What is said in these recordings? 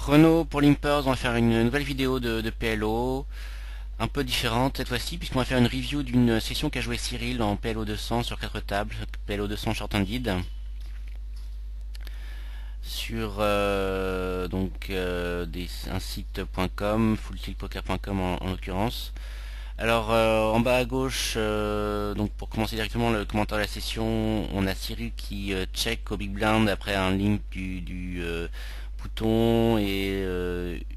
Renault pour l'Impers, on va faire une nouvelle vidéo de PLO, un peu différente cette fois-ci, puisqu'on va faire une review d'une session qu'a joué Cyril en PLO 200 sur 4 tables, PLO 200 short-handed, sur un site.com, fulltiltpoker.com en l'occurrence. Alors en bas à gauche, donc pour commencer directement le commentaire de la session, on a Cyril qui check au big blind après un limp du bouton et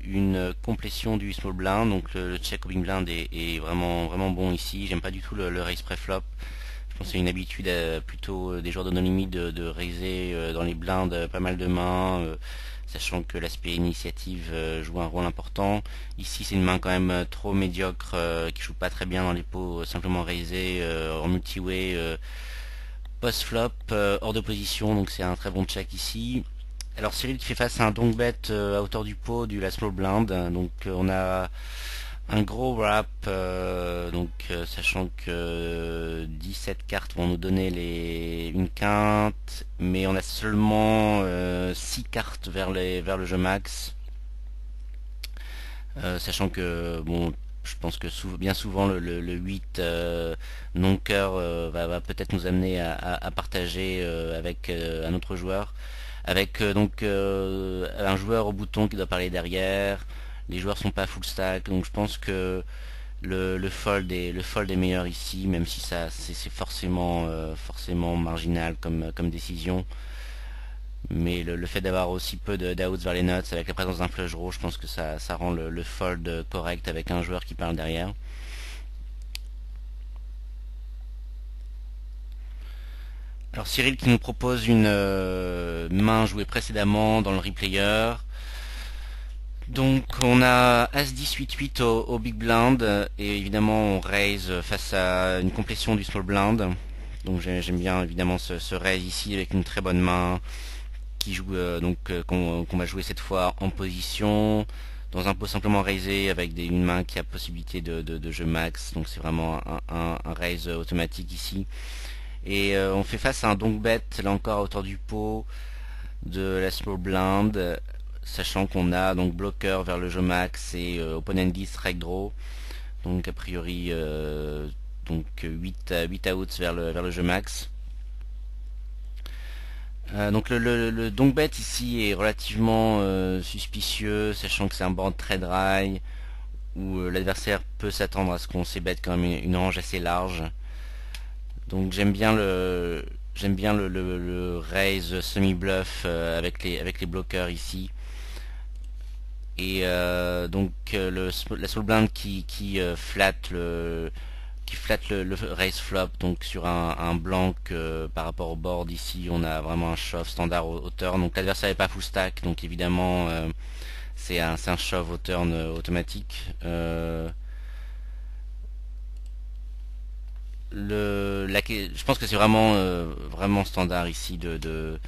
une complétion du small blind. Donc le check au big blind est vraiment bon ici. J'aime pas du tout le raise pré-flop. Je pense que c'est une habitude plutôt des joueurs de no limit de raiser dans les blindes pas mal de mains, sachant que l'aspect initiative joue un rôle important. Ici c'est une main quand même trop médiocre qui joue pas très bien dans les pots simplement raisés en multi-way post-flop hors de position, donc c'est un très bon check ici. Alors Cyril qui fait face à un donk bet à hauteur du pot du la small blind, donc on a un gros wrap, sachant que 17 cartes vont nous donner une quinte, mais on a seulement 6 cartes vers le jeu max, sachant que bon, je pense que bien souvent le 8 non cœur va peut-être nous amener à partager avec un autre joueur, avec un joueur au bouton qui doit parler derrière. Les joueurs sont pas full stack, donc je pense que le fold est meilleur ici, même si ça c'est forcément marginal comme décision. Mais le fait d'avoir aussi peu d'outs vers les nuts avec la présence d'un flush draw, je pense que ça rend le fold correct avec un joueur qui parle derrière. Alors Cyril qui nous propose une main jouée précédemment dans le replayer. Donc on a As-10-8-8 au big blind et évidemment on raise face à une complétion du small blind. Donc j'aime bien évidemment ce raise ici avec une très bonne main qui joue qu'on va jouer cette fois en position dans un pot simplement raisé avec une main qui a possibilité de jeu max. Donc c'est vraiment un raise automatique ici. Et on fait face à un donk bet là encore à hauteur du pot de la small blind, sachant qu'on a donc bloqueur vers le jeu max et opponent 10 reg draw, donc a priori 8 outs vers le jeu max. Donc le donk bet ici est relativement suspicieux, sachant que c'est un board très dry où l'adversaire peut s'attendre à ce qu'on s'ébête quand même une range assez large. Donc j'aime bien le raise semi-bluff avec les bloqueurs ici. Et la soul blind qui flatte le raise flop, donc sur un blanc par rapport au board ici on a vraiment un shove standard au turn. Donc l'adversaire n'est pas full stack, donc évidemment c'est un shove au turn automatique. Je pense que c'est vraiment standard ici de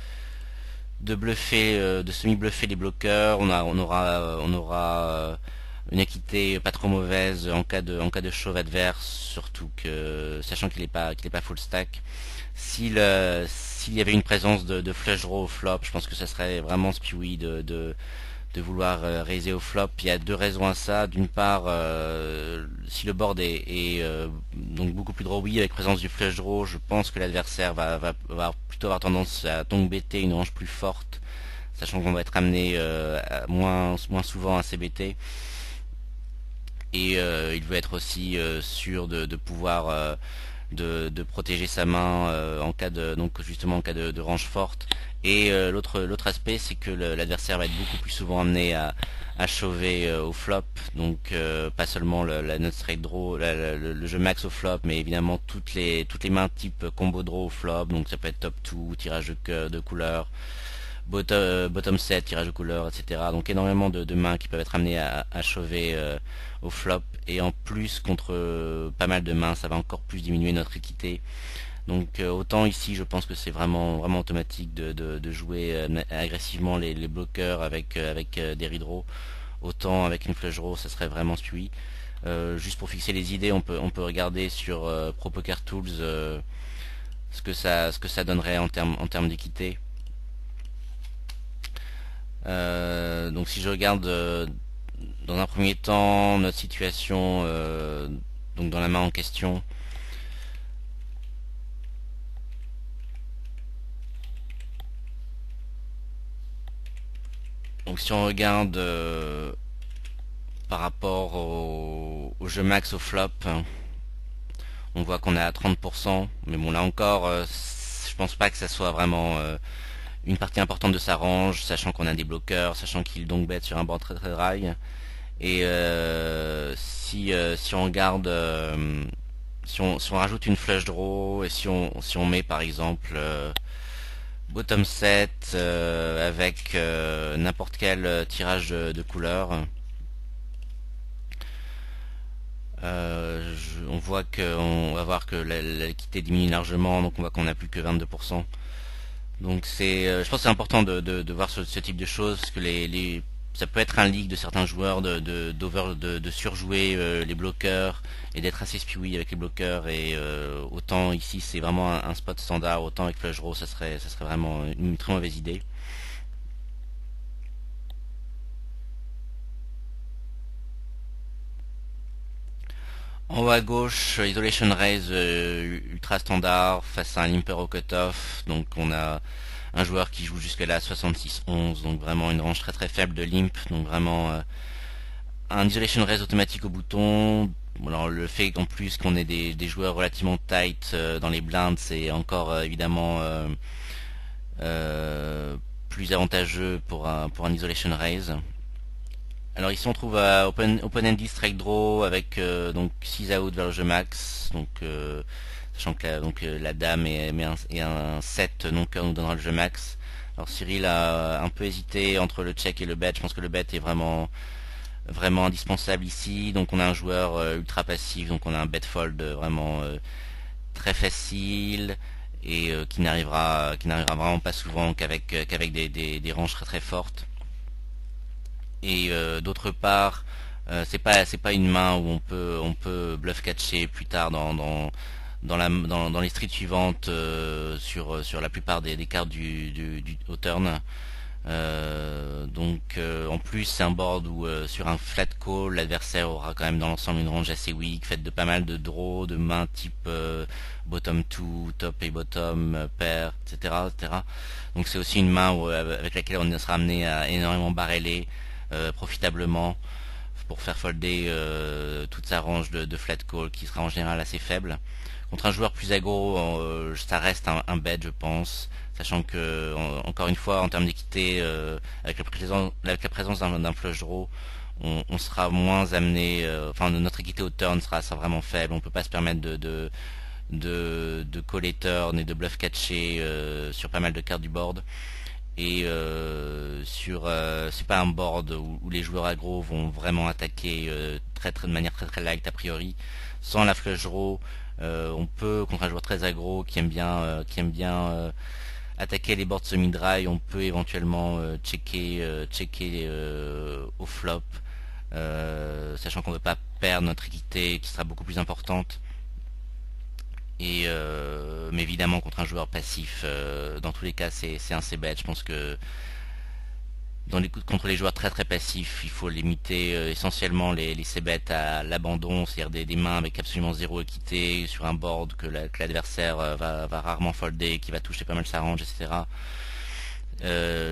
bluffer, de semi-bluffer les bloqueurs. On aura une équité pas trop mauvaise en cas de shove adverse, surtout que sachant qu'il est pas full stack. S'il y avait une présence de flush draw au flop, je pense que ça serait vraiment spewy de vouloir raiser au flop. Il y a deux raisons à ça. D'une part, si le board est donc beaucoup plus drawy avec présence du flush draw, je pense que l'adversaire va plutôt avoir tendance à donc bêter une range plus forte, sachant qu'on va être amené moins souvent à CBT. Et il veut être aussi sûr de pouvoir de protéger sa main en cas de range forte. Et l'autre aspect, c'est que l'adversaire va être beaucoup plus souvent amené à shove au flop, donc pas seulement la nut straight draw, le jeu max au flop, mais évidemment toutes les mains type combo draw au flop. Donc ça peut être top 2, tirage de couleur, bottom set, tirage de couleur, etc. Donc énormément de mains qui peuvent être amenées à shove au flop, et en plus contre pas mal de mains ça va encore plus diminuer notre équité. Donc autant ici je pense que c'est vraiment automatique de jouer agressivement les bloqueurs avec des redraws, autant avec une flush draw ça serait vraiment spewy. Juste pour fixer les idées, on peut regarder sur Pro Poker Tools ce que ça donnerait en termes d'équité. Donc si je regarde dans un premier temps notre situation donc dans la main en question, donc si on regarde par rapport au jeu max au flop, on voit qu'on est à 30%, mais bon là encore je pense pas que ça soit vraiment une partie importante de sa range, sachant qu'on a des bloqueurs, sachant qu'il donc bet sur un board très très dry. Et si on regarde, si on rajoute une flush draw et si on met par exemple bottom set avec n'importe quel tirage de couleur, on voit qu'on va voir que la liquidité diminue largement, donc on voit qu'on n'a plus que 22%. Donc je pense que c'est important de voir ce type de choses, parce que ça peut être un leak de certains joueurs de surjouer les bloqueurs et d'être assez spewy avec les bloqueurs, et autant ici c'est vraiment un spot standard, autant avec flush draw ça serait vraiment une très mauvaise idée. En haut à gauche, Isolation Raise ultra standard face à un limper au cutoff, donc on a un joueur qui joue jusque là 66-11, donc vraiment une range très très faible de limp, donc vraiment un Isolation Raise automatique au bouton. Alors le fait qu'en plus qu'on ait des joueurs relativement tight dans les blindes, c'est encore évidemment euh, plus avantageux pour un Isolation Raise. Alors ici on trouve open-ended strike draw avec donc 6 out vers le jeu max, donc sachant que la dame et un 7 non cœur nous donnera le jeu max. Alors Cyril a un peu hésité entre le check et le bet, je pense que le bet est vraiment vraiment indispensable ici. Donc on a un joueur ultra passif, donc on a un bet fold vraiment très facile, et qui n'arrivera vraiment pas souvent qu'avec des ranges très très fortes. Et d'autre part, c'est pas une main où on peut bluff catcher plus tard dans les streets suivantes sur la plupart des cartes au turn. Donc en plus c'est un board où sur un flat call l'adversaire aura quand même dans l'ensemble une range assez weak, faite de pas mal de draws, de mains type bottom 2, top et bottom, pair, etc., etc. Donc c'est aussi une main avec laquelle on sera amené à énormément barreler profitablement pour faire folder toute sa range de flat call qui sera en général assez faible. Contre un joueur plus aggro, ça reste un bet, je pense, sachant que encore une fois en termes d'équité, avec la présence d'un flush draw, on sera moins amené, enfin notre équité au turn sera vraiment faible, on peut pas se permettre de caller turn et de bluff catcher sur pas mal de cartes du board. Et c'est pas un board où les joueurs aggro vont vraiment attaquer de manière très très light a priori. Sans la flush draw, on peut, contre un joueur très aggro qui aime bien attaquer les boards semi-dry, on peut éventuellement checker au flop, sachant qu'on ne veut pas perdre notre équité qui sera beaucoup plus importante. Mais évidemment contre un joueur passif, dans tous les cas c'est un c-bet. Je pense que contre les joueurs très très passifs, il faut limiter essentiellement les c-bets à l'abandon, c'est-à-dire des mains avec absolument zéro équité sur un board que l'adversaire va rarement folder, qui va toucher pas mal sa range, etc.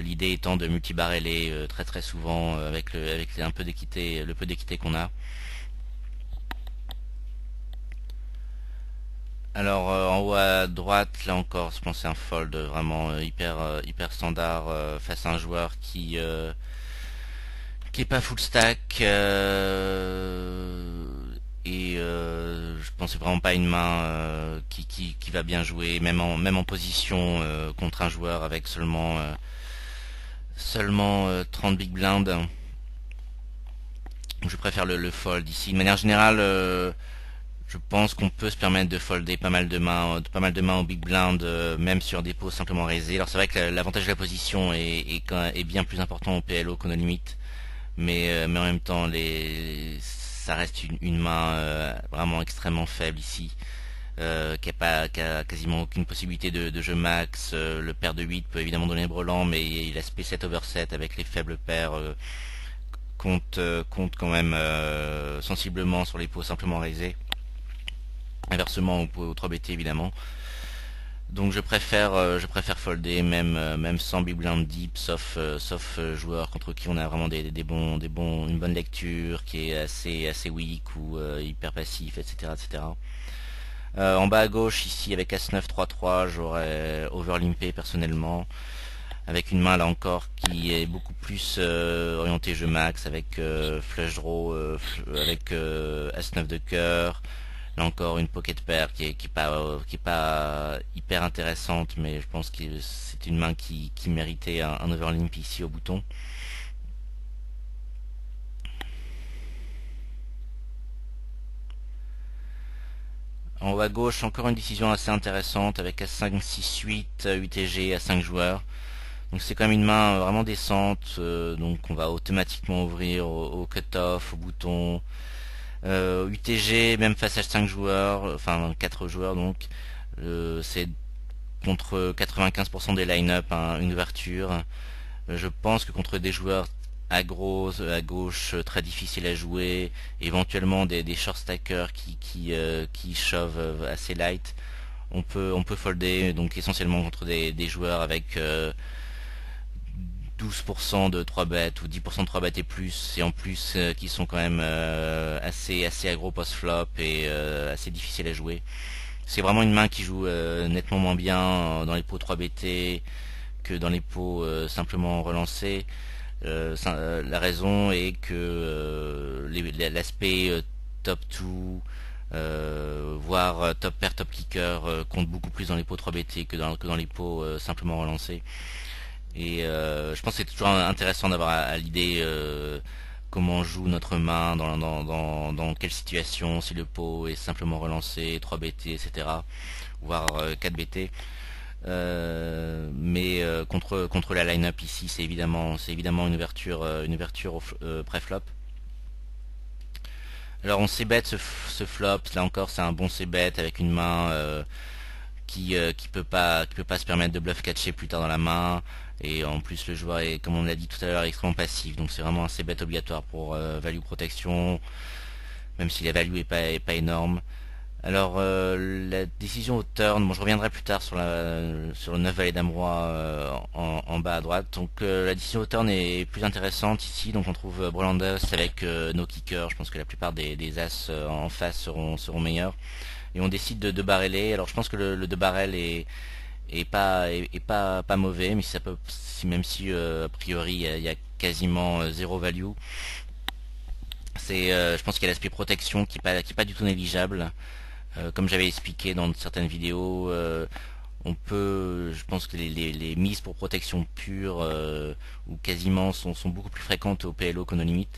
L'idée étant de multibarreler très très souvent avec un peu d'équité, le peu d'équité qu'on a. Alors en haut à droite, là encore, je pense que c'est un fold vraiment hyper standard face à un joueur qui est pas full stack, et je pense que c'est vraiment pas une main qui va bien jouer, même en position contre un joueur avec seulement 30 big blind. Je préfère le fold ici. De manière générale, je pense qu'on peut se permettre de folder pas mal de mains au big blind, même sur des pots simplement raisés. Alors c'est vrai que l'avantage de la position est bien plus important au PLO qu'au no limit, mais en même temps ça reste une main vraiment extrêmement faible ici. qui a quasiment aucune possibilité de jeu max. Le pair de 8 peut évidemment donner brelan, mais l'aspect 7 over 7 avec les faibles paires compte quand même sensiblement sur les pots simplement raisés. Inversement au 3BT évidemment. Donc je préfère folder même sans big blind deep, sauf joueur contre qui on a vraiment une bonne lecture, qui est assez weak ou hyper passif, etc., etc. En bas à gauche ici avec As-9 3-3, j'aurais overlimpé personnellement, avec une main là encore qui est beaucoup plus orientée jeu max, avec flush draw, avec As-9 de cœur. Là encore une pocket pair qui est pas hyper intéressante, mais je pense que c'est une main qui méritait un overlimp ici au bouton. En haut à gauche, encore une décision assez intéressante avec As5, 6, 8, UTG à 5 joueurs. Donc c'est quand même une main vraiment décente, donc on va automatiquement ouvrir au cut-off, au bouton. UTG, même face à 5 joueurs, enfin 4 joueurs donc, c'est contre 95% des line-up une ouverture. Je pense que contre des joueurs aggro à gauche très difficiles à jouer, éventuellement des short stackers qui shove assez light, on peut folder donc essentiellement contre des joueurs avec 12% de 3 bêtes ou 10% de 3 bêtes et plus, et en plus qui sont quand même assez aggro post-flop et assez difficiles à jouer. C'est vraiment une main qui joue nettement moins bien dans les pots 3BT que dans les pots simplement relancés. La raison est que l'aspect top 2 voire top pair top kicker compte beaucoup plus dans les pots 3BT que dans les pots simplement relancés. Et je pense que c'est toujours intéressant d'avoir à l'idée comment joue notre main, dans quelle situation, si le pot est simplement relancé, 3BT, etc. Voire 4BT. Mais contre la line-up ici, c'est évidemment une ouverture au pré-flop. Alors on c-bet ce flop, là encore c'est un bon c-bet avec une main qui peut pas se permettre de bluff catcher plus tard dans la main, et en plus le joueur est, comme on l'a dit tout à l'heure, extrêmement passif, donc c'est vraiment un c-bet obligatoire pour value protection, même si la value est pas énorme. Alors la décision au turn, bon je reviendrai plus tard sur le 9 valet dame roi en bas à droite. Donc la décision au turn est plus intéressante ici, donc on trouve Brolandus avec no kicker. Je pense que la plupart des as en face seront meilleurs. Et on décide de barreler. Alors je pense que le de barrel est pas mauvais, mais même si a priori il y a quasiment zéro value. Je pense qu'il y a l'aspect protection qui est pas du tout négligeable. Comme j'avais expliqué dans certaines vidéos, je pense que les mises pour protection pure ou quasiment sont beaucoup plus fréquentes au PLO qu'au no limit.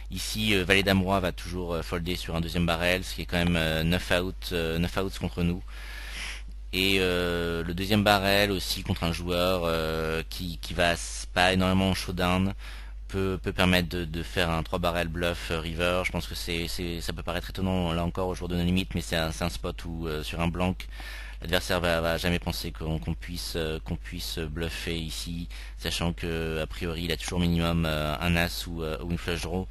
Ici, Valet Dame Roi va toujours folder sur un deuxième barrel, ce qui est quand même 9 outs contre nous. Et le deuxième barrel aussi contre un joueur qui va pas énormément en showdown, peut permettre de faire un 3 barrel bluff river. Je pense que ça peut paraître étonnant là encore au jour de no limit, mais c'est un spot où sur un blanc l'adversaire va jamais penser qu'on puisse bluffer ici, sachant que a priori il a toujours minimum un as ou une flush draw,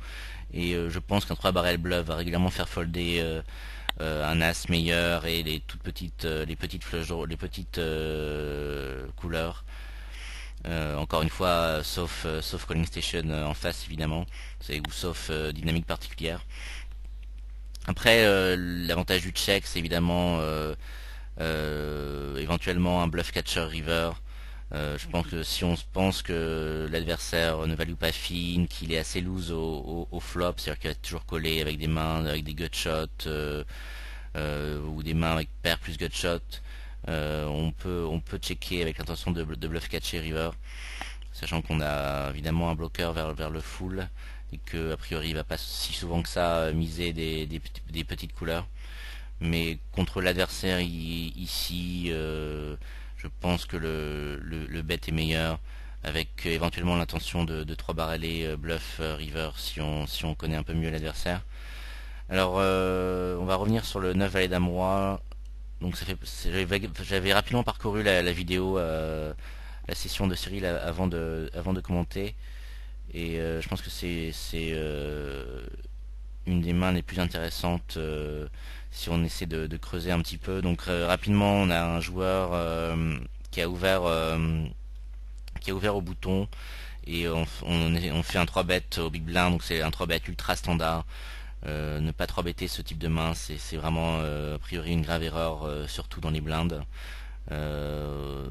et je pense qu'un 3 barrel bluff va régulièrement faire folder un as meilleur et les petites flush draw, les petites couleurs. Encore une fois, sauf Calling Station en face évidemment, ou sauf dynamique particulière. Après, l'avantage du check, c'est évidemment éventuellement un bluff catcher river. Je pense que si on pense que l'adversaire ne value pas fine, qu'il est assez loose au flop, c'est-à-dire qu'il va toujours coller avec des mains avec des gutshots ou des mains avec pair plus gutshot, on peut checker avec l'intention de bluff catcher river, sachant qu'on a évidemment un bloqueur vers le full et que a priori il va pas si souvent que ça miser des petites couleurs. Mais contre l'adversaire ici, je pense que le bet est meilleur, avec éventuellement l'intention de 3 barreler bluff river si on connaît un peu mieux l'adversaire. Alors on va revenir sur le 9 valet dame roi. Donc j'avais rapidement parcouru la vidéo, la session de Cyril avant de commenter. Et je pense que c'est une des mains les plus intéressantes si on essaie de creuser un petit peu. Donc rapidement, on a un joueur qui a ouvert au bouton et on fait un 3 bet au big blind, donc c'est un 3 bet ultra standard. Ne pas 3 better ce type de main, c'est vraiment a priori une grave erreur, surtout dans les blindes. Euh,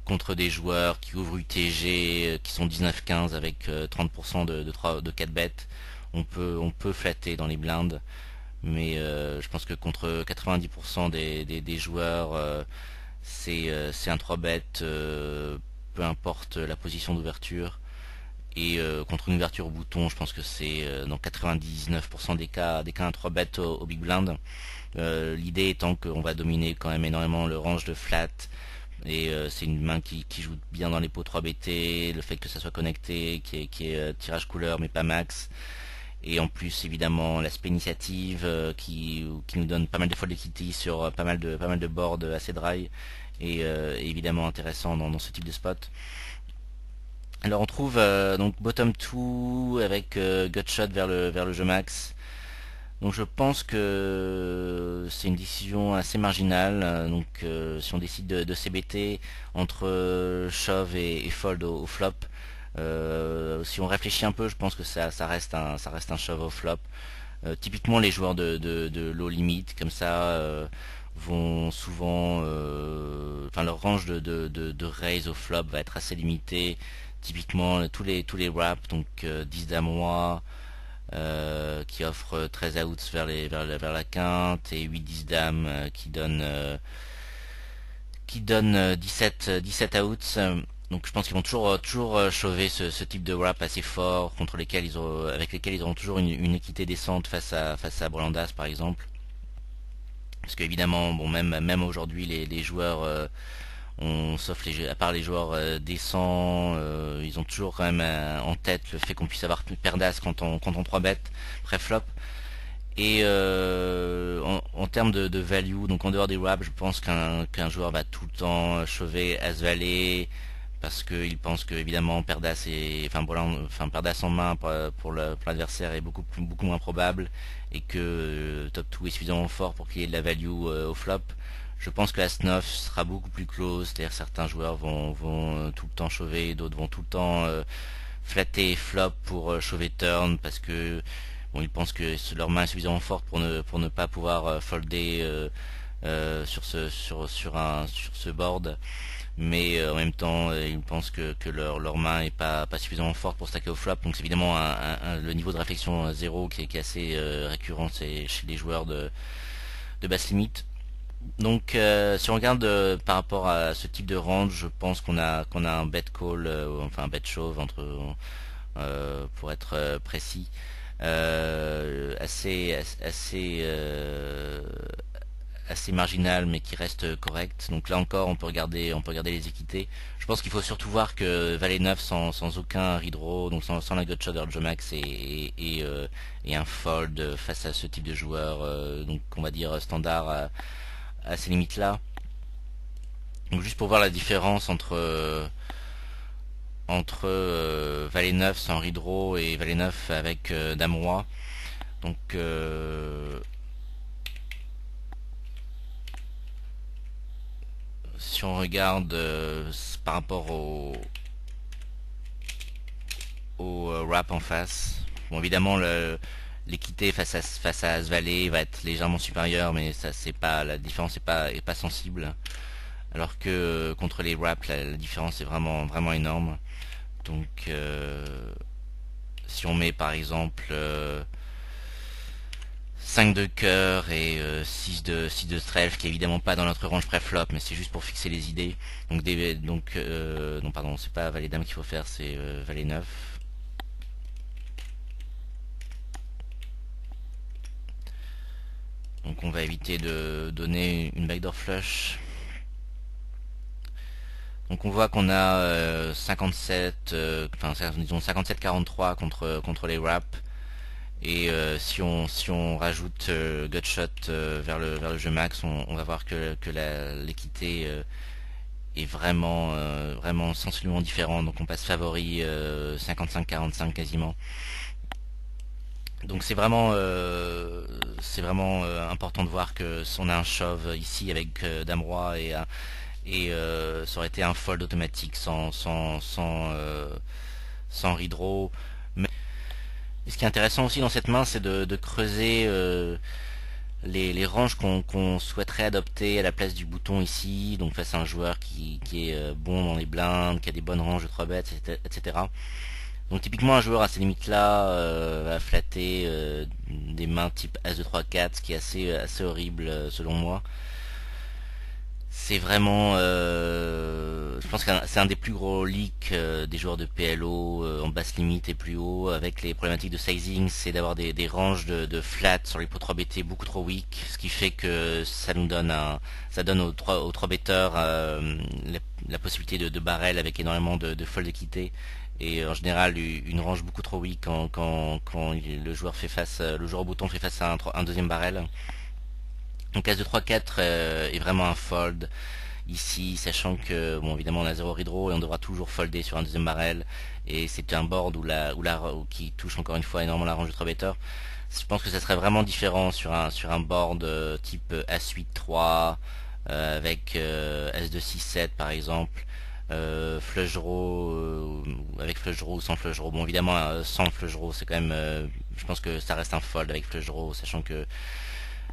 Contre des joueurs qui ouvrent UTG, qui sont 19-15 avec 30% de 4 bêtes, on peut flatter dans les blindes, mais je pense que contre 90% des joueurs, c'est un 3 bet, peu importe la position d'ouverture. Et contre une ouverture au bouton, je pense que c'est dans 99% des cas un 3 bet au big blind. L'idée étant qu'on va dominer quand même énormément le range de flat, et c'est une main qui joue bien dans les pots 3BT, le fait que ça soit connecté, qui est tirage couleur mais pas max. Et en plus évidemment l'aspect initiative qui nous donne pas mal de fois d'équity sur pas mal de boards assez dry et évidemment intéressant dans ce type de spot. Alors on trouve donc bottom 2 avec gutshot vers le jeu max. Donc je pense que c'est une décision assez marginale. Donc si on décide de CBT entre shove et fold au flop, si on réfléchit un peu, je pense que ça reste un shove au flop. Typiquement les joueurs de low limit comme ça vont souvent, enfin leur range de raise au flop va être assez limité. Typiquement tous les wraps, donc 10 dame roi, qui offre 13 outs vers la quinte et 8-10 dames qui donne 17 outs. Donc je pense qu'ils vont toujours chauver ce type de wrap assez fort avec lesquels ils auront toujours une équité décente face à Brolandas par exemple. Parce qu'évidemment, bon, même aujourd'hui, les joueurs, sauf à part les joueurs décents, ils ont toujours quand même en tête le fait qu'on puisse avoir paire d'as quand on 3 bet pré-flop. Et en termes de value, donc en dehors des wraps, je pense qu'un joueur va tout le temps chauver as-valet, parce qu'il pense que évidemment paire d'as paire d'as en main pour l'adversaire est beaucoup moins probable, et que top 2 est suffisamment fort pour qu'il y ait de la value au flop. Je pense que As-9 sera beaucoup plus close, c'est-à-dire certains joueurs vont tout le temps chauver, d'autres vont tout le temps flatter flop pour chauver turn, parce que bon, ils pensent que leur main est suffisamment forte pour ne pas pouvoir folder sur ce board, mais en même temps ils pensent que leur main est pas suffisamment forte pour stacker au flop. Donc c'est évidemment le niveau de réflexion zéro qui est assez récurrent chez les joueurs de basse limite. Donc si on regarde par rapport à ce type de range, je pense qu'on a un bet call, enfin un bet shove pour être précis, assez marginal mais qui reste correct. Donc là encore on peut regarder les équités. Je pense qu'il faut surtout voir que Valet 9 sans aucun redraw, donc sans la gutshot de max et un fold face à ce type de joueur, donc on va dire standard à ces limites là. Donc juste pour voir la différence entre Valet 9 sans redraw et Valet 9 avec Dame Roi. Donc si on regarde par rapport au wrap en face, bon évidemment l'équité face à As-Valet va être légèrement supérieure, mais ça c'est pas, la différence est pas sensible. Alors que contre les wraps, la différence est vraiment énorme. Donc si on met par exemple 5 de cœur et 6 de trèfle, qui est évidemment pas dans notre range pré-flop, mais c'est juste pour fixer les idées. Non pardon, c'est pas Valet Dame qu'il faut faire, c'est Valet 9. Donc on va éviter de donner une backdoor flush. Donc on voit qu'on a 57, disons 57-43 contre les wraps, Et si on rajoute Gutshot vers le jeu max, on va voir que l'équité est vraiment sensiblement différente. Donc on passe favori 55-45 quasiment. Donc c'est vraiment important de voir que si on a un shove ici avec Dame Roi et ça aurait été un fold automatique sans redraw. Mais ce qui est intéressant aussi dans cette main, c'est de creuser les ranges qu'on souhaiterait adopter à la place du bouton ici, donc face à un joueur qui est bon dans les blindes, qui a des bonnes ranges de 3 bêtes, etc. Donc typiquement un joueur à ces limites là va flatter des mains type As de 3 4, ce qui est assez horrible selon moi. C'est vraiment, je pense que c'est un des plus gros leaks des joueurs de PLO en basse limite et plus haut, avec les problématiques de sizing, c'est d'avoir des ranges de flat sur les pots 3 BT beaucoup trop weak, ce qui fait que ça donne aux 3 betteurs la possibilité de barrel avec énormément de fold d'équité. Et en général, une range beaucoup trop weak quand le joueur au bouton fait face à un deuxième barrel. Donc As de 3-4 est vraiment un fold ici, sachant que, bon, évidemment, on a 0 redraw et on devra toujours folder sur un deuxième barrel. Et c'est un board qui touche encore une fois énormément la range de 3 betteurs. Je pense que ça serait vraiment différent sur un board type As-8-3 avec As-2-6-7 par exemple. Flush draw avec flush draw ou sans flush draw. Bon, évidemment, sans flush draw, c'est quand même. Je pense que ça reste un fold avec flush draw, sachant que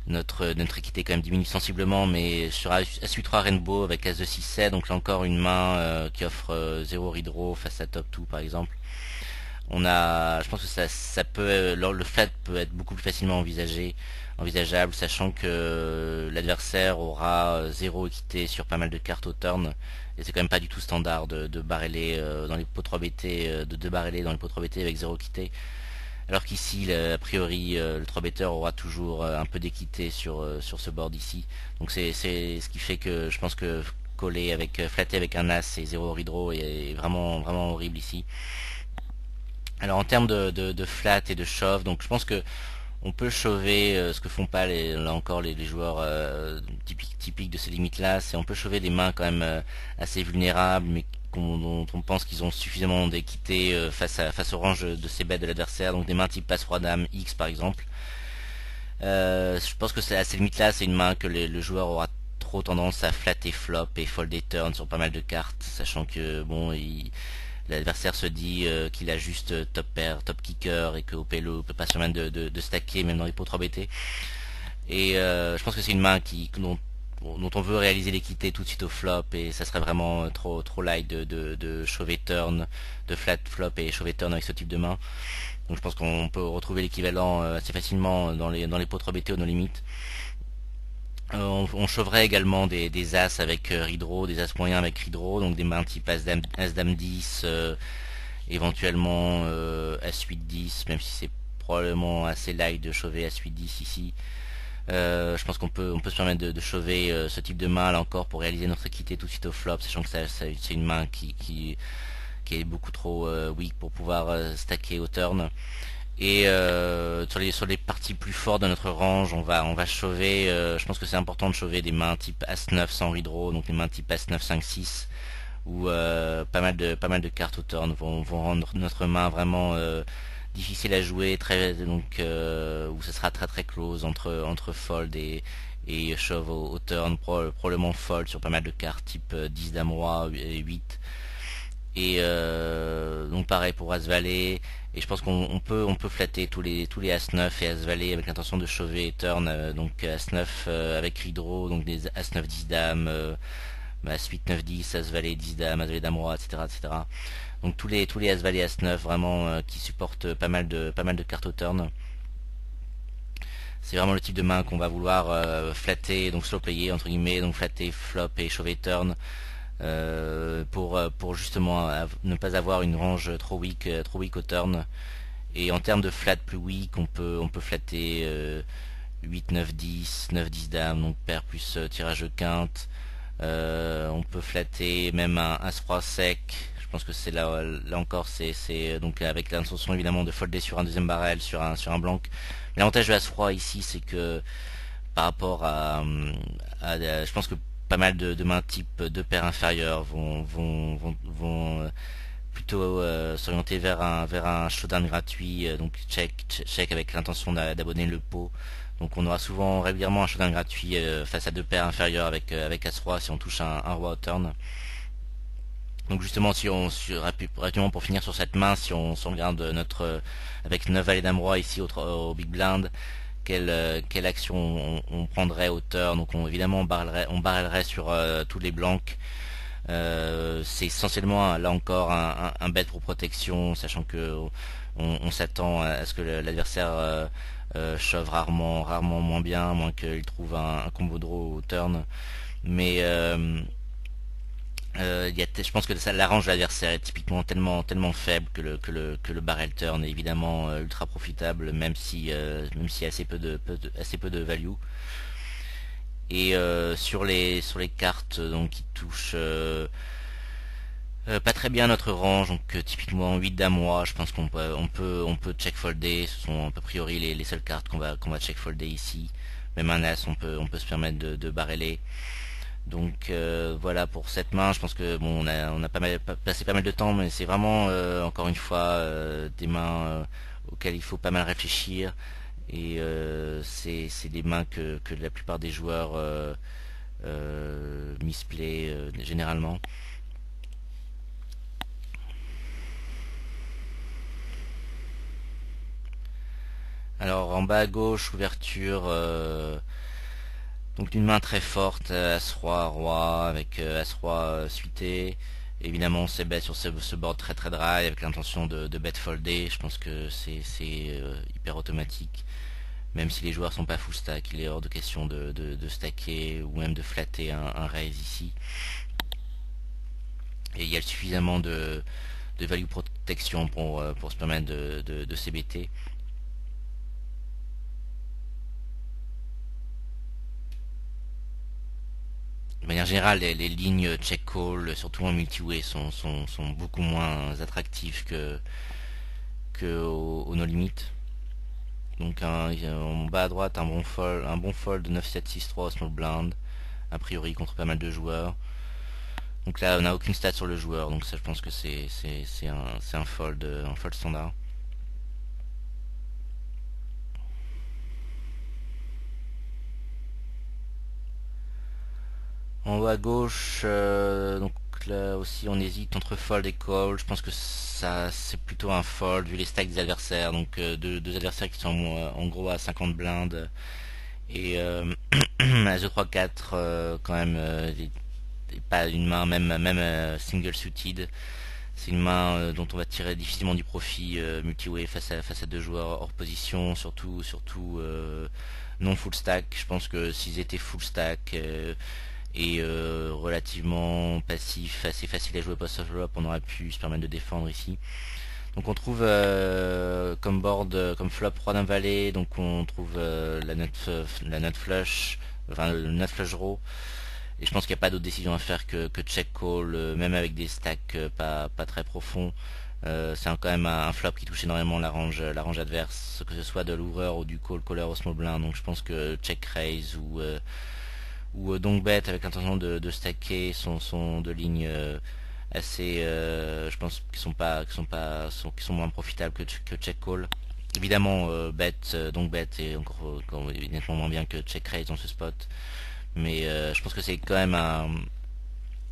notre équité quand même diminue sensiblement, mais sur As-8-3 Rainbow avec As-2-6-7, donc là encore une main qui offre 0 redraw face à top 2 par exemple. Je pense que ça peut, le flat peut être beaucoup plus facilement envisageable, sachant que l'adversaire aura 0 équité sur pas mal de cartes au turn, et c'est quand même pas du tout standard de barreler dans les pots 3BT, de barreler dans les pots 3BT avec 0 équité. Alors qu'ici, a priori, le 3 better aura toujours un peu d'équité sur ce board ici. Donc c'est ce qui fait que je pense que flatter avec un As et 0 redraw est vraiment horrible ici. Alors en termes de flat et de shove, donc je pense que on peut shove ce que font pas là encore les joueurs typiques de ces limites là, c'est on peut shove des mains quand même assez vulnérables, mais dont on pense qu'ils ont suffisamment d'équité face aux ranges de ces bêtes de l'adversaire, donc des mains type passe roi dame X par exemple. Je pense que à ces limites là, c'est une main que le joueur aura trop tendance à flatter flop et folder turn sur pas mal de cartes, sachant que bon, l'adversaire se dit qu'il a juste top pair, top kicker et qu'au PLO peut pas se permettre de stacker même dans les pots 3BT. Et je pense que c'est une main dont on veut réaliser l'équité tout de suite au flop, et ça serait vraiment trop light de shove turn, de flat flop et shove turn avec ce type de main. Donc je pense qu'on peut retrouver l'équivalent assez facilement dans les pots 3BT ou nos limites. On chauverait également des As avec redraw, des As moyens avec redraw, donc des mains type As-Dame 10, éventuellement As-8 10, même si c'est probablement assez light de chauver As-8 10 ici. Je pense on peut se permettre de chauver ce type de main là encore pour réaliser notre équité tout de suite au flop, sachant que c'est une main qui est beaucoup trop weak pour pouvoir stacker au turn. Et sur les parties plus fortes de notre range, on va chauver. Je pense que c'est important de chauver des mains type As-9 sans redraw, donc les mains type As-9 5-6, où pas mal de cartes au turn vont rendre notre main vraiment difficile à jouer, donc où ce sera très close entre fold et shove au turn, probablement fold sur pas mal de cartes type 10 dame roi et 8. Et donc pareil pour As-Valet, et je pense qu'on peut flatter tous les As-9 et As-Valet avec l'intention de chauver et turn, donc As-9 avec redraw, donc des As-9 10 dame, As-8 9 10, As-Valet 10 dame, As-Valet dame roi, etc. Donc tous les As-Valet As-9 vraiment qui supportent pas mal de cartes au turn. C'est vraiment le type de main qu'on va vouloir flatter, donc slow player entre guillemets, donc flatter flop et chauver turn. Pour justement ne pas avoir une range trop weak au turn. Et en termes de flat plus weak, on peut flatter 8 9 10 9 10 dame, donc paire plus tirage de quinte. On peut flatter même un As-Roi sec. Je pense que c'est là encore, c'est donc avec l'intention évidemment de folder sur un deuxième barrel, sur un blanc. L'avantage de As-Roi ici, c'est que par rapport je pense que pas mal de mains type de paires inférieures vont plutôt s'orienter vers un showdown gratuit, donc check avec l'intention d'abonner le pot. Donc on aura souvent régulièrement un showdown gratuit face à deux paires inférieures avec As-Roi si on touche un roi au turn. Donc justement, rapidement pour finir sur cette main, si on regarde avec 9 valets dame roi ici au big blind, quelle action on prendrait au turn. Donc évidemment on barrellerait sur tous les blancs. C'est essentiellement là encore un bet pour protection, sachant que on s'attend à ce que l'adversaire shove rarement moins bien, à moins qu'il trouve un combo draw au turn. Mais je pense que ça l'arrange l'adversaire est typiquement tellement faible que le barrel turn est évidemment ultra profitable, même s'il y a assez peu de value. Et sur les cartes donc qui touchent pas très bien notre range, donc typiquement 8 damois, je pense qu'on peut check folder, ce sont a priori les seules cartes qu'on va check folder ici. Même un as, on peut se permettre de barreler. Donc voilà pour cette main, je pense que bon on a passé pas mal de temps, mais c'est vraiment encore une fois des mains auxquelles il faut pas mal réfléchir. Et c'est des mains que la plupart des joueurs misplay généralement. Alors en bas à gauche, ouverture, donc d'une main très forte, As-Roi, Roi, avec As-Roi suité. Évidemment on s'est bet sur ce board très très dry avec l'intention de bet folder. Je pense que c'est hyper automatique. Même si les joueurs sont pas full stack, il est hors de question de stacker ou même de flatter un raise ici. Et il y a suffisamment de value protection pour se permettre de CBT. De manière générale, les lignes check call, surtout en multi-way, sont beaucoup moins attractives que au no limit. Donc en bas à droite, un bon fold de 9-7-6-3 small blind, a priori contre pas mal de joueurs. Donc là, on n'a aucune stat sur le joueur, donc ça, je pense que c'est un fold standard. En haut à gauche, donc là aussi on hésite entre fold et call. Je pense que ça c'est plutôt un fold vu les stacks des adversaires. Donc deux adversaires qui sont en gros à 50 blindes et à 2 3 4 quand même pas une main même single suited. C'est une main dont on va tirer difficilement du profit multi-way face à deux joueurs hors position, surtout non full stack. Je pense que s'ils étaient full stack et relativement passif, assez facile à jouer post-flop, on aurait pu se permettre de défendre ici. Donc on trouve comme board, comme flop roi d'un valet, donc on trouve la nut flush, enfin le nut flush draw. Et je pense qu'il n'y a pas d'autre décision à faire que check call, même avec des stacks pas très profonds. C'est quand même un flop qui touche énormément la range adverse, que ce soit de l'ouvreur ou du call-caller au small blind. Donc je pense que check raise ou donc bet avec l'intention de stacker sont deux lignes assez je pense qui sont moins profitables que check call. Évidemment donc bet est encore nettement moins bien que check raise dans ce spot, mais je pense que c'est quand même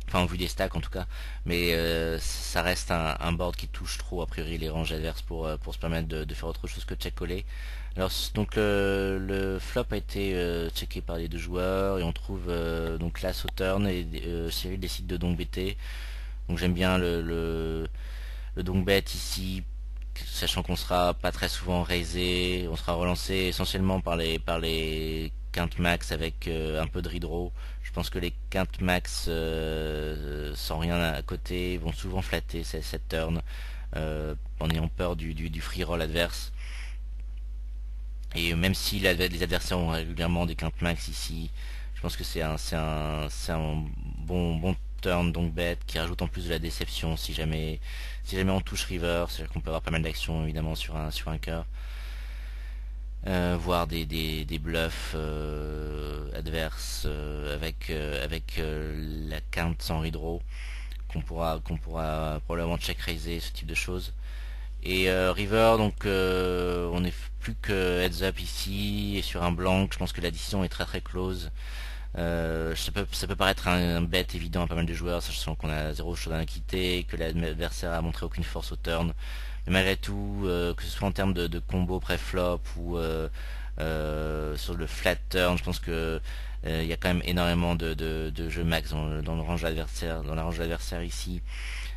enfin en vue des stacks en tout cas, mais ça reste un board qui touche trop a priori les ranges adverses pour se permettre de faire autre chose que check coller. Alors donc le flop a été checké par les deux joueurs et on trouve donc l'as au turn et Cyril décide de donc better. Donc j'aime bien le donc bet ici, sachant qu'on sera pas très souvent raisé, on sera relancé essentiellement par les quintes max avec un peu de redraw. Je pense que les quintes max sans rien à côté vont souvent flatter cette turn en ayant peur du free roll adverse. Et même si les adversaires ont régulièrement des quintes max ici, je pense que c'est un bon turn, donc bet, qui rajoute en plus de la déception si jamais on touche river, c'est-à-dire qu'on peut avoir pas mal d'actions évidemment sur un cœur. Voire des bluffs adverses avec la quinte sans redraw qu'on pourra probablement check raiser, ce type de choses. Et river, donc on est plus que heads up ici et sur un blanc. Je pense que la décision est très très close. Ça peut paraître un bet évident à pas mal de joueurs, sachant qu'on a zéro showdown à quitter, que l'adversaire a montré aucune force au turn. Mais malgré tout, que ce soit en termes de combo pré-flop ou sur le flat turn, je pense que il y a quand même énormément de jeux max dans le range adversaire, dans la range adversaire ici.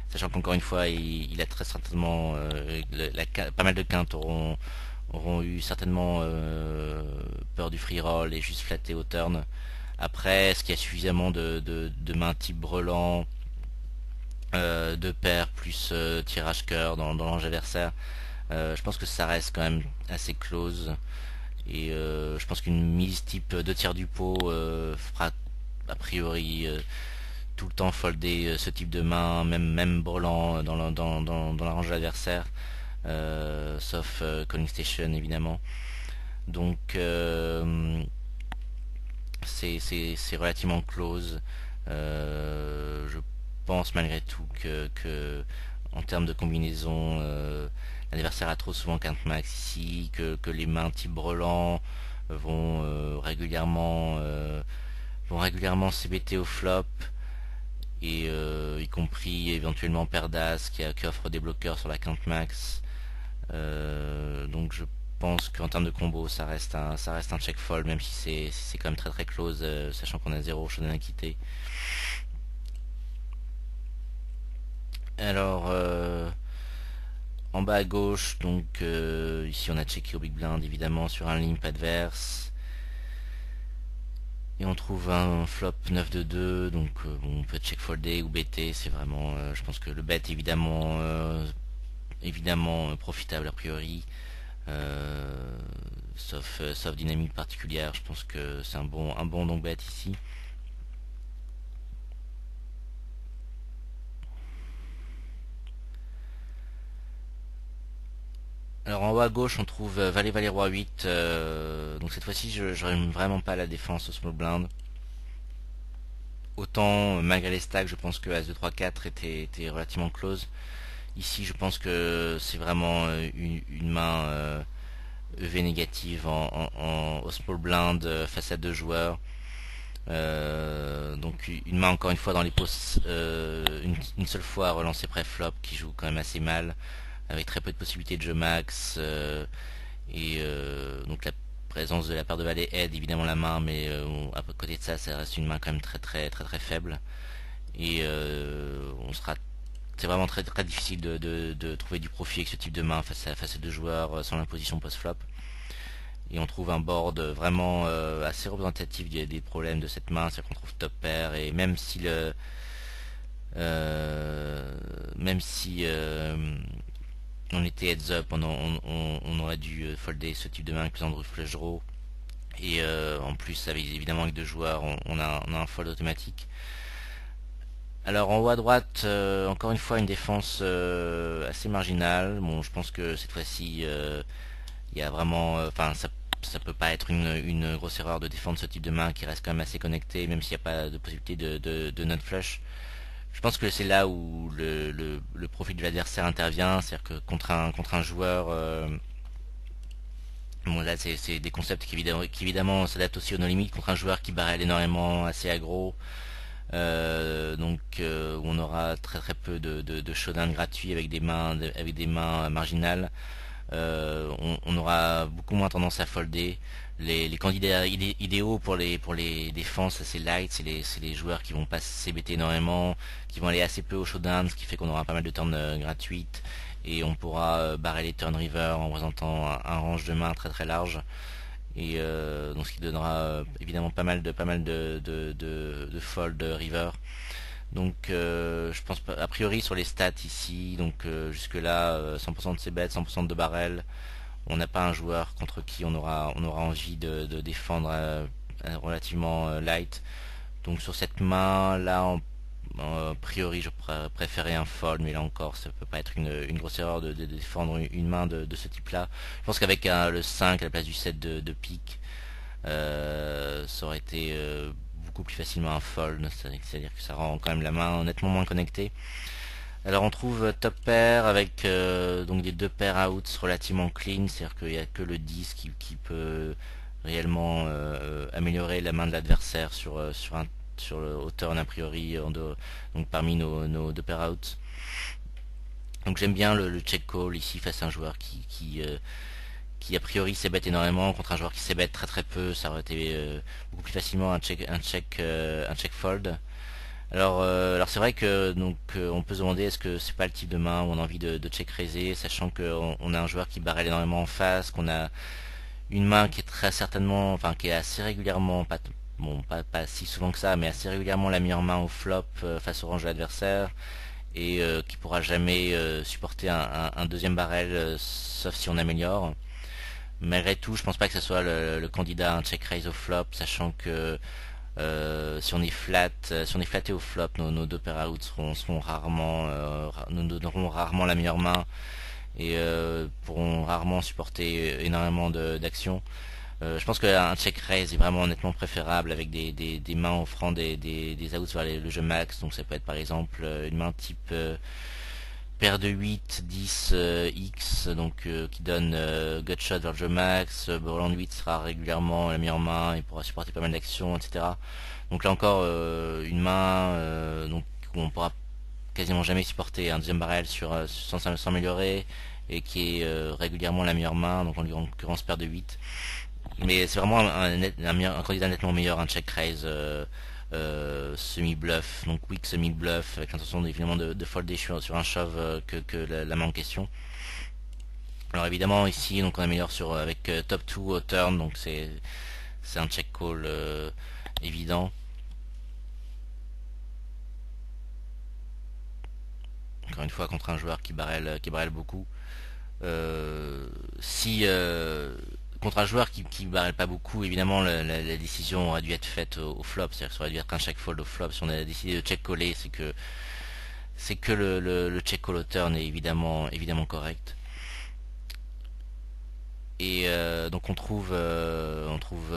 Sachant qu'encore une fois, il a très certainement pas mal de quintes auront eu certainement peur du free roll et juste flatté au turn. Après, est-ce qu'il y a suffisamment de mains type brelan, de paires plus tirage cœur dans l'ange adversaire? Je pense que ça reste quand même assez close. Et je pense qu'une mise type 2 tiers du pot fera a priori tout le temps folder ce type de main, même brelan dans la range adversaire, sauf Calling Station évidemment. Donc c'est relativement close. Je pense malgré tout que en termes de combinaison, l'adversaire a trop souvent quinte max ici, que les mains type brelan vont régulièrement CBT au flop, et y compris éventuellement paire d'as qui offre des bloqueurs sur la quinte max. Donc je pense qu'en termes de combo ça reste un check fold, même si c'est quand même très très close, sachant qu'on a zéro showdown à quitter. Alors en bas à gauche, donc ici on a checké au big blind évidemment sur un limp adverse, et on trouve un flop 9 de 2, donc bon, on peut check folder ou BT. C'est vraiment je pense que le bet évidemment profitable a priori, sauf dynamique particulière. Je pense que c'est un bon donc bet ici. Alors en haut à gauche on trouve valet valet roi 8, donc cette fois-ci je n'aime vraiment pas la défense au small blind. Autant malgré les stacks je pense que as 2 3 4 était relativement close. Ici je pense que c'est vraiment une main EV négative au small blind face à deux joueurs. Donc une main encore une fois dans les posts, une seule fois relancée pré-flop, qui joue quand même assez mal, avec très peu de possibilités de jeu max, et donc la présence de la paire de valet aide évidemment la main, mais à côté de ça, ça reste une main quand même très très très très faible, et c'est vraiment très très difficile de trouver du profit avec ce type de main face à deux joueurs sans l'imposition post-flop. Et on trouve un board vraiment assez représentatif des problèmes de cette main, c'est-à-dire qu'on trouve top pair, et même si on était heads up, on aurait dû folder ce type de main avec plus de flush draw, et en plus évidemment avec deux joueurs on a un fold automatique. Alors en haut à droite, encore une fois une défense assez marginale. Bon, je pense que cette fois-ci il y a vraiment, enfin ça peut pas être une grosse erreur de défendre ce type de main qui reste quand même assez connecté, même s'il n'y a pas de possibilité de not flush. Je pense que c'est là où le profil de l'adversaire intervient, c'est-à-dire que contre un joueur, bon là c'est des concepts qui évidemment s'adaptent aussi aux no limites, contre un joueur qui barrel énormément, assez aggro, donc où on aura très très peu de showdown gratuits avec des mains marginales. On aura beaucoup moins tendance à folder. Les candidats idéaux pour les défenses assez light, c'est les joueurs qui vont pas CBT énormément, qui vont aller assez peu au showdown, ce qui fait qu'on aura pas mal de turns gratuites, et on pourra barrer les turn river en présentant un range de mains très très large, et donc ce qui donnera évidemment pas mal de fold river. Donc je pense a priori sur les stats ici, donc jusque là 100% de ses bêtes, 100% de barrel, on n'a pas un joueur contre qui on aura envie de défendre relativement light. Donc sur cette main là A priori, je préférais un fold, mais là encore, ça peut pas être une grosse erreur de défendre une main de ce type-là. Je pense qu'avec le 5 à la place du 7 de pique, ça aurait été beaucoup plus facilement un fold, c'est-à-dire que ça rend quand même la main nettement moins connectée. Alors on trouve top pair avec donc des deux paires outs relativement clean, c'est-à-dire qu'il n'y a que le 10 qui peut réellement améliorer la main de l'adversaire sur le turn a priori donc parmi nos deux paires outs. Donc j'aime bien le check call ici face à un joueur qui a priori s'ébête énormément contre un joueur qui s'ébête très très peu. Ça aurait été beaucoup plus facilement un check fold. Alors c'est vrai que donc on peut se demander est-ce que c'est pas le type de main où on a envie de check raiser, sachant qu'on a un joueur qui barrel énormément en face, qu'on a une main qui est très certainement, enfin qui est assez régulièrement, pas si souvent que ça, mais assez régulièrement la meilleure main au flop face au range de l'adversaire, et qui pourra jamais supporter un deuxième barrel sauf si on améliore. Malgré tout, je pense pas que ce soit le candidat à un check raise au flop, sachant que si on est si on est flatté au flop, nos deux pair outs seront rarement, nous donneront rarement la meilleure main et pourront rarement supporter énormément d'actions. Je pense qu'un check raise est vraiment nettement préférable avec des mains offrant des outs vers le jeu max. Donc ça peut être par exemple une main type paire de 8, 10, X, donc qui donne gutshot vers le jeu max, Breland 8 sera régulièrement la meilleure main, il pourra supporter pas mal d'actions, etc. Donc là encore, une main donc, où on pourra quasiment jamais supporter un deuxième barrel sans s'améliorer, et qui est régulièrement la meilleure main, donc en l'occurrence paire de 8. Mais c'est vraiment un candidat nettement meilleur, un check raise semi-bluff, donc weak semi-bluff, avec l'intention évidemment de folder sur un shove que la main en question. Alors évidemment ici donc on améliore avec top 2 au turn, donc c'est un check call évident. Encore une fois contre un joueur qui barrel beaucoup. Si contre un joueur qui barrel pas beaucoup, évidemment la décision aurait dû être faite au flop, c'est-à-dire que ça aurait dû être un check fold au flop. Si on a décidé de check coller, c'est que le check call au turn est évidemment correct. Et donc on trouve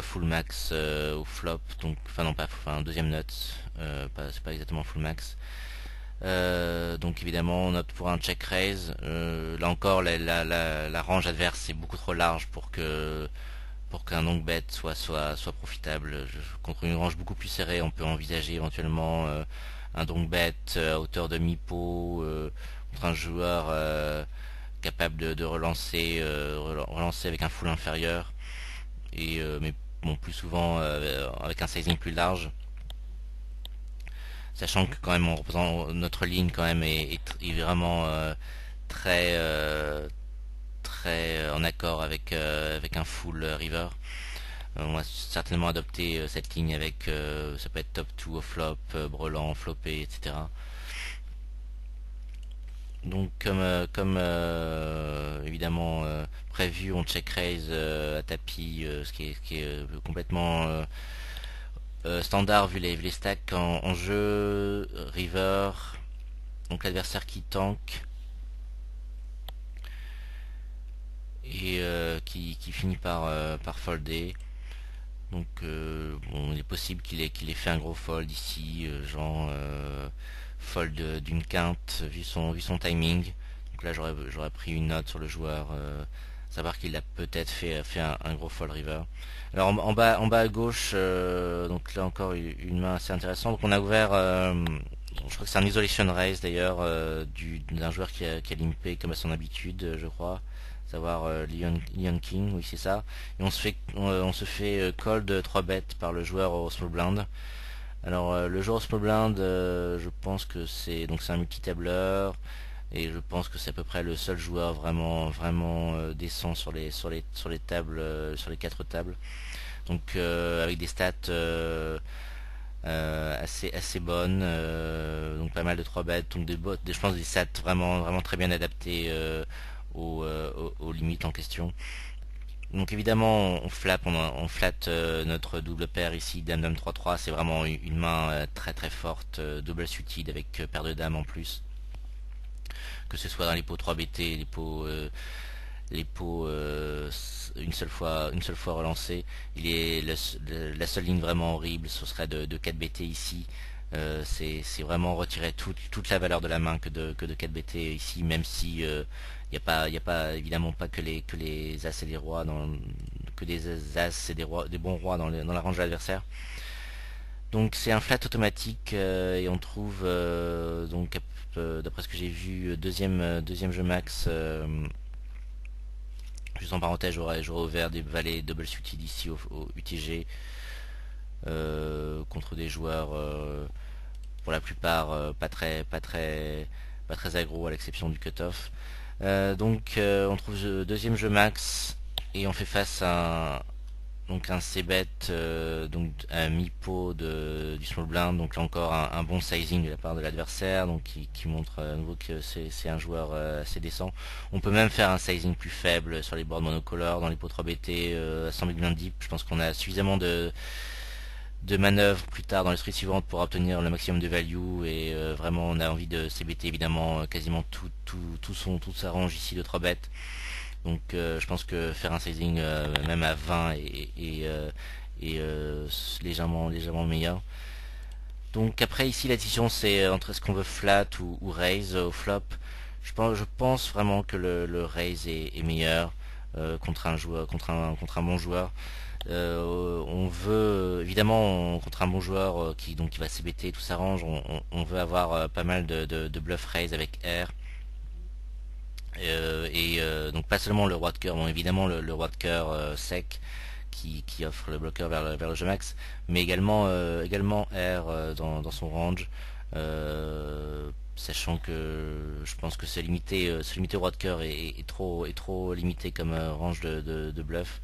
full max au flop, donc enfin non pas, enfin deuxième note, c'est pas exactement full max. Donc évidemment on opte pour un check raise. Là encore la range adverse est beaucoup trop large pour qu'un long bet soit profitable. Contre une range beaucoup plus serrée, on peut envisager éventuellement un long bet à hauteur de mi-pot contre un joueur capable de relancer avec un full inférieur, et mais bon, plus souvent avec un sizing plus large, sachant que quand même on représente notre ligne quand même est vraiment très très en accord avec un full river. On va certainement adopter cette ligne avec ça peut être top 2 au flop, brelan, flopé, etc. Donc comme évidemment prévu, on check raise à tapis, ce qui est complètement standard vu les stacks en jeu. River, donc l'adversaire qui tank et qui finit par folder. Donc bon, il est possible qu'il ait fait un gros fold ici, genre fold d'une quinte vu son timing. Donc là j'aurais pris une note sur le joueur, savoir qu'il a peut-être fait un gros fold river. Alors en bas à gauche, donc là encore une main assez intéressante. Donc on a ouvert, je crois que c'est un isolation raise d'ailleurs, d'un joueur qui a limpé comme à son habitude, je crois, savoir Leon King, oui c'est ça. Et on se fait call de 3 bêtes par le joueur au small blind. Alors le joueur au small blind, je pense que c'est un multitableur, et je pense que c'est à peu près le seul joueur vraiment décent sur les tables, sur les 4 tables. Donc avec des stats assez bonnes, donc pas mal de 3 bêtes, donc je pense des stats vraiment très bien adaptés aux limites en question. Donc évidemment on flatte notre double paire ici, dame-dame 3-3, c'est vraiment une main très très forte, double suited avec paire de dames en plus, que ce soit dans les pots 3BT, les pots une seule fois relancés. Il est la seule ligne vraiment horrible, ce serait de 4BT ici. C'est vraiment retirer toute la valeur de la main que de 4BT ici, même si y a pas évidemment pas que les as et les rois que des as et des bons rois dans la range de l'adversaire. Donc c'est un flat automatique et on trouve donc d'après ce que j'ai vu deuxième jeu max. Juste en parenthèse, j'aurais ouvert des valets double suited ici au UTG contre des joueurs pour la plupart pas très aggro à l'exception du cutoff. Donc on trouve le deuxième jeu max et on fait face à un c-bet donc à mi-pot du small blind, donc là encore un bon sizing de la part de l'adversaire, donc qui montre à nouveau que c'est un joueur assez décent. On peut même faire un sizing plus faible sur les boards monocolores, dans les pots 3BT à 100 000 blindes deep. Je pense qu'on a suffisamment de manœuvres plus tard dans les streets suivantes pour obtenir le maximum de value, et vraiment on a envie de CBT évidemment quasiment toute sa range ici de 3 bêtes. Donc je pense que faire un sizing même à 20 légèrement meilleur. Donc après ici la décision c'est entre est-ce qu'on veut flat ou raise au flop. Je pense vraiment que le raise est meilleur contre un joueur, contre un bon joueur. On veut évidemment contre un bon joueur qui va CBT, tout s'arrange. On veut avoir pas mal de bluff raise avec R. Donc pas seulement le roi de cœur, bon évidemment le roi de cœur sec qui offre le bloqueur vers le jeu max, mais également R dans son range, sachant que je pense que se limiter au roi de cœur est trop limité comme range de bluff.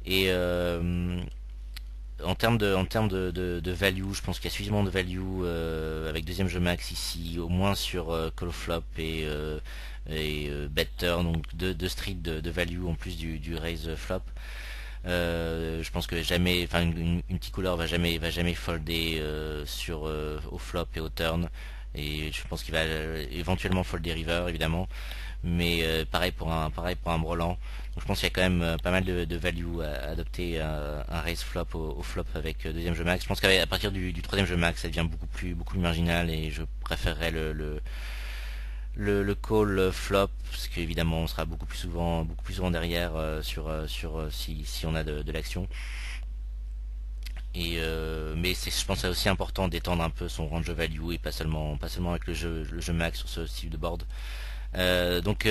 Et en termes de value, je pense qu'il y a suffisamment de value avec deuxième jeu max ici, au moins sur call flop et bet turn, donc deux streets de value en plus du raise flop. Je pense que jamais, enfin une petite couleur va jamais folder au flop et au turn, et je pense qu'il va éventuellement folder river évidemment, mais pareil pour un brelan. Donc je pense qu'il y a quand même pas mal de value à adopter un raise flop au flop avec deuxième jeu max. Je pense qu'à partir du troisième jeu max ça devient beaucoup plus marginal, et je préférerais le call flop, parce qu'évidemment on sera beaucoup plus souvent derrière si on a de l'action. Et mais je pense que c'est aussi important d'étendre un peu son range de value, et pas seulement avec le jeu max sur ce type de board. Donc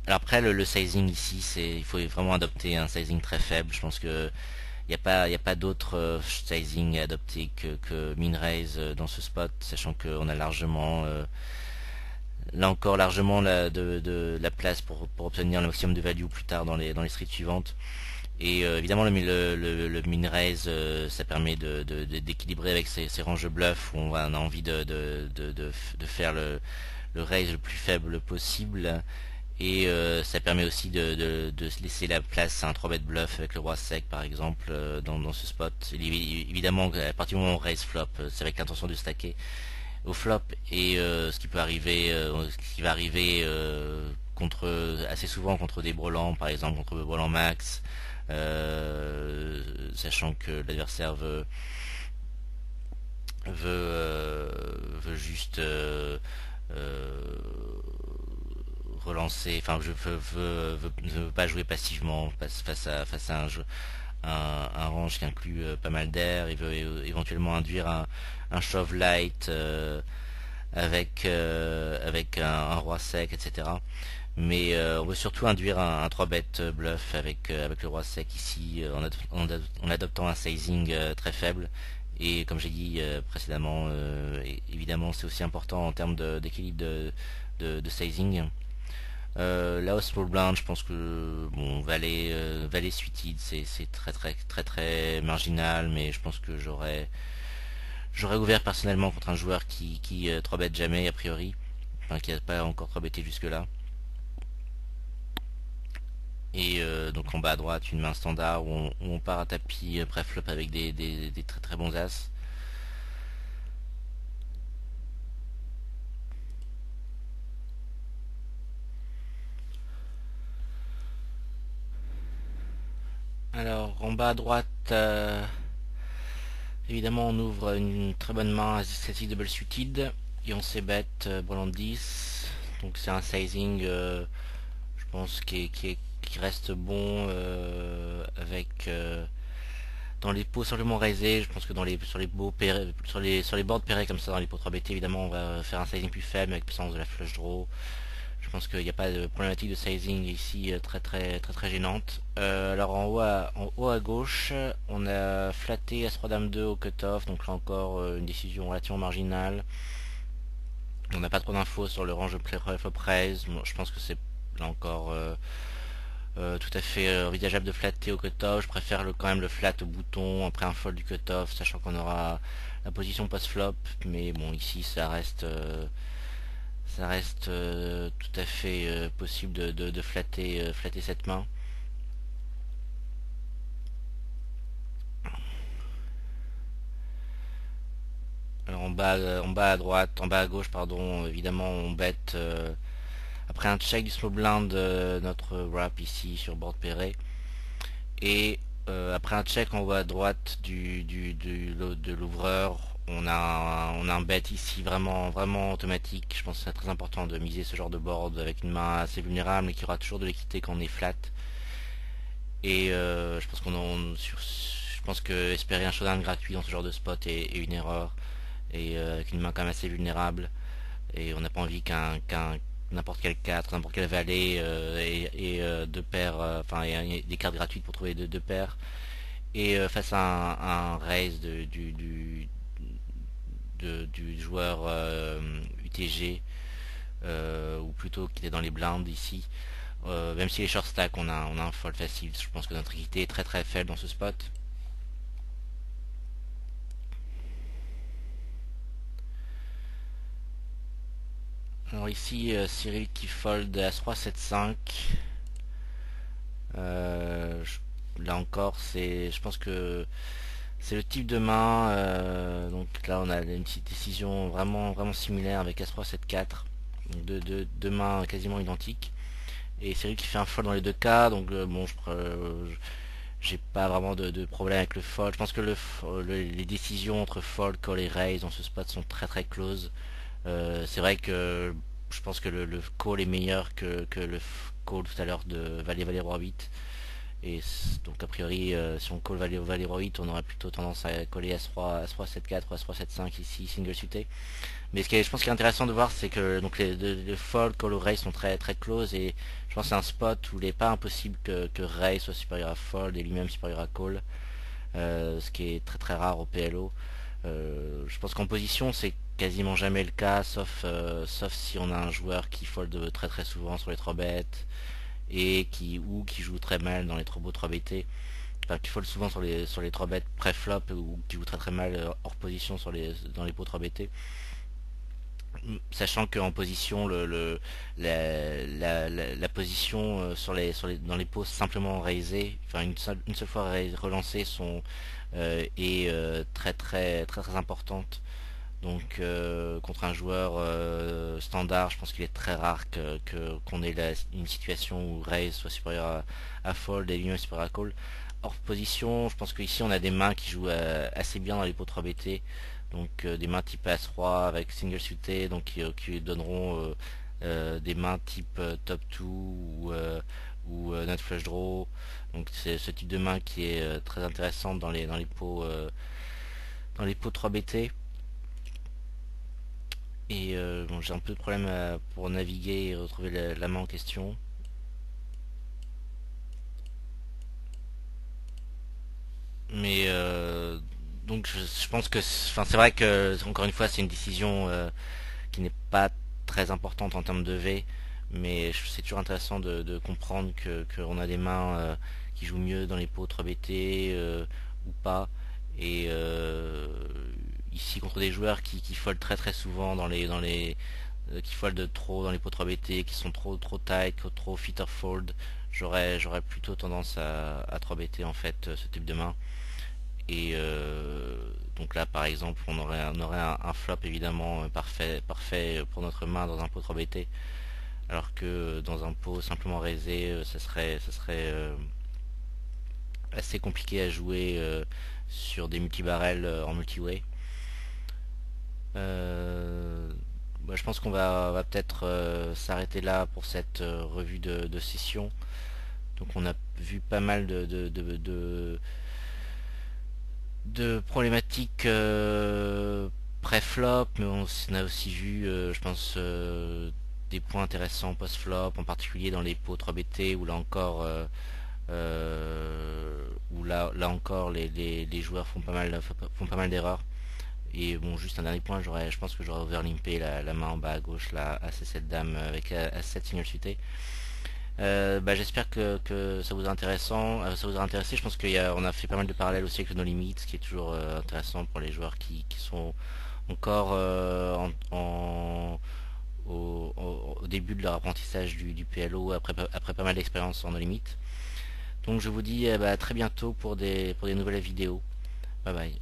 alors après le sizing ici, il faut vraiment adopter un sizing très faible. Je pense que il y a pas d'autre sizing à adopter que min raise dans ce spot, sachant qu'on a largement là encore largement la place pour obtenir le maximum de value plus tard dans les streets suivantes. Et évidemment le min raise ça permet d'équilibrer avec ces ranges de bluff où on a envie de faire le raise le plus faible possible, et ça permet aussi de laisser la place à un 3 bet bluff avec le roi sec par exemple dans ce spot. Évidemment à partir du moment où on raise flop, c'est avec l'intention de stacker au flop, et ce qui va arriver assez souvent contre des brelans, par exemple contre le brelan max, sachant que l'adversaire veut juste relancer, enfin ne veut pas jouer passivement face à un range qui inclut pas mal d'air. Il veut éventuellement induire un shove light avec un roi sec, etc. Mais on veut surtout induire un 3 bet bluff avec le roi sec ici, en adoptant un sizing très faible. Et comme j'ai dit précédemment, évidemment c'est aussi important en termes d'équilibre de sizing. Là au small blind, je pense que bon, valet suited c'est très marginal, mais je pense que j'aurais ouvert personnellement contre un joueur qui 3 bet jamais a priori, enfin qui n'a pas encore 3 betté jusque là. Et donc en bas à droite, une main standard où on part à tapis pré-flop avec des très très bons as. Alors en bas à droite, évidemment on ouvre une très bonne main as 6 double suited et on c-bet brelan 10. Donc c'est un sizing, je pense, qui reste bon avec dans les pots simplement raisés. Je pense que sur les beaux sur les boards pairés comme ça, dans les pots 3BT, évidemment on va faire un sizing plus faible avec puissance de la flush draw. Je pense qu'il n'y a pas de problématique de sizing ici très gênante. Alors en haut à gauche, on a flatté As-3 Dame 2 au cutoff, donc là encore une décision relativement marginale. On n'a pas trop d'infos sur le range de flop raise. Bon, je pense que c'est là encore tout à fait envisageable de flatter au cutoff. Je préfère quand même le flat au bouton après un fold du cutoff, sachant qu'on aura la position post-flop. Mais bon, ici ça reste tout à fait possible de flatter cette main. Alors en bas à droite, en bas à gauche, pardon, évidemment on bet après un check du small blind notre wrap ici sur board pairé. Et après un check en haut à droite de l'ouvreur, on a un bet ici vraiment automatique. Je pense que c'est très important de miser ce genre de board avec une main assez vulnérable mais qui aura toujours de l'équité quand on est flat. Et je pense que espérer un showdown gratuit dans ce genre de spot est une erreur. Et avec une main quand même assez vulnérable. Et on n'a pas envie qu'un n'importe quel 4, n'importe quel valet et deux paires, enfin des cartes gratuites pour trouver deux paires. Et face à un raise du joueur UTG, ou plutôt qui est dans les blindes ici, même si les short stack on a un fold facile. Je pense que notre équité est très faible dans ce spot. Alors ici Cyril qui fold As-3 7-5. Là encore je pense que c'est le type de main. Donc là on a une petite décision vraiment similaire avec As-3 7-4. Donc deux mains quasiment identiques. Et Cyril qui fait un fold dans les deux cas. Donc bon, j'ai pas vraiment de problème avec le fold. Je pense que les décisions entre fold, call et raise dans ce spot sont très close. C'est vrai que je pense que le call est meilleur que le call tout à l'heure de valet roi 8. Et donc a priori si on call valet roi 8, on aurait plutôt tendance à coller As-3 7-4 ou As-3 7-5 ici single suité. Mais je pense qui est intéressant de voir, c'est que donc les fold, call ou raise sont très close. Et je pense que c'est un spot où il n'est pas impossible que raise soit supérieur à fold et lui-même supérieur à call, ce qui est très rare au PLO. Je pense qu'en position c'est quasiment jamais le cas, sauf si on a un joueur qui fold très souvent sur les 3 bêtes et qui joue très mal dans les trop beaux 3 BT, enfin qui fold souvent sur les 3 bêtes pré-flop, ou qui joue très mal hors position dans les pots 3 BT. Sachant qu'en position la position dans les pots simplement raisées, enfin une seule fois relancées est très importante. Donc contre un joueur standard, je pense qu'il est très rare qu'on ait une situation où raise soit supérieur à fold et lui-même supérieur à call. Hors position, je pense qu'ici on a des mains qui jouent assez bien dans les pots 3BT. Donc des mains type As-3 avec single suité, donc qui donneront des mains type top 2 ou nut flush draw. Donc c'est ce type de main qui est très intéressante dans les pots 3BT. Et bon, j'ai un peu de problème pour naviguer et retrouver la main en question. Mais donc je pense que c'est vrai que encore une fois c'est une décision qui n'est pas très importante en termes de V, mais c'est toujours intéressant de comprendre qu'on a des mains qui jouent mieux dans les pots 3BT ou pas. Et ici contre des joueurs qui foldent très souvent qui foilent de trop dans les pots 3BT, qui sont trop tight, trop fit or fold, j'aurais plutôt tendance à 3BT en fait ce type de main. Et donc là par exemple on aurait un flop évidemment parfait pour notre main dans un pot 3BT, alors que dans un pot simplement raisé ça serait assez compliqué à jouer sur des multibarrels en multiway. Je pense qu'on va peut-être s'arrêter là pour cette revue de session. Donc on a vu pas mal de problématiques pré-flop, mais on a aussi vu, je pense, des points intéressants post-flop, en particulier dans les pots 3BT, où là encore, là encore les joueurs font pas mal d'erreurs. Et bon, juste un dernier point, je pense que j'aurais overlimpé la main en bas à gauche, là, AC7 dame avec A7 signal suité. J'espère que ça vous a ça vous a intéressé. Je pense qu'on a fait pas mal de parallèles aussi avec le No Limit, ce qui est toujours intéressant pour les joueurs qui sont encore au début de leur apprentissage du PLO après pas mal d'expérience en No Limit. Donc je vous dis à très bientôt pour des nouvelles vidéos. Bye bye.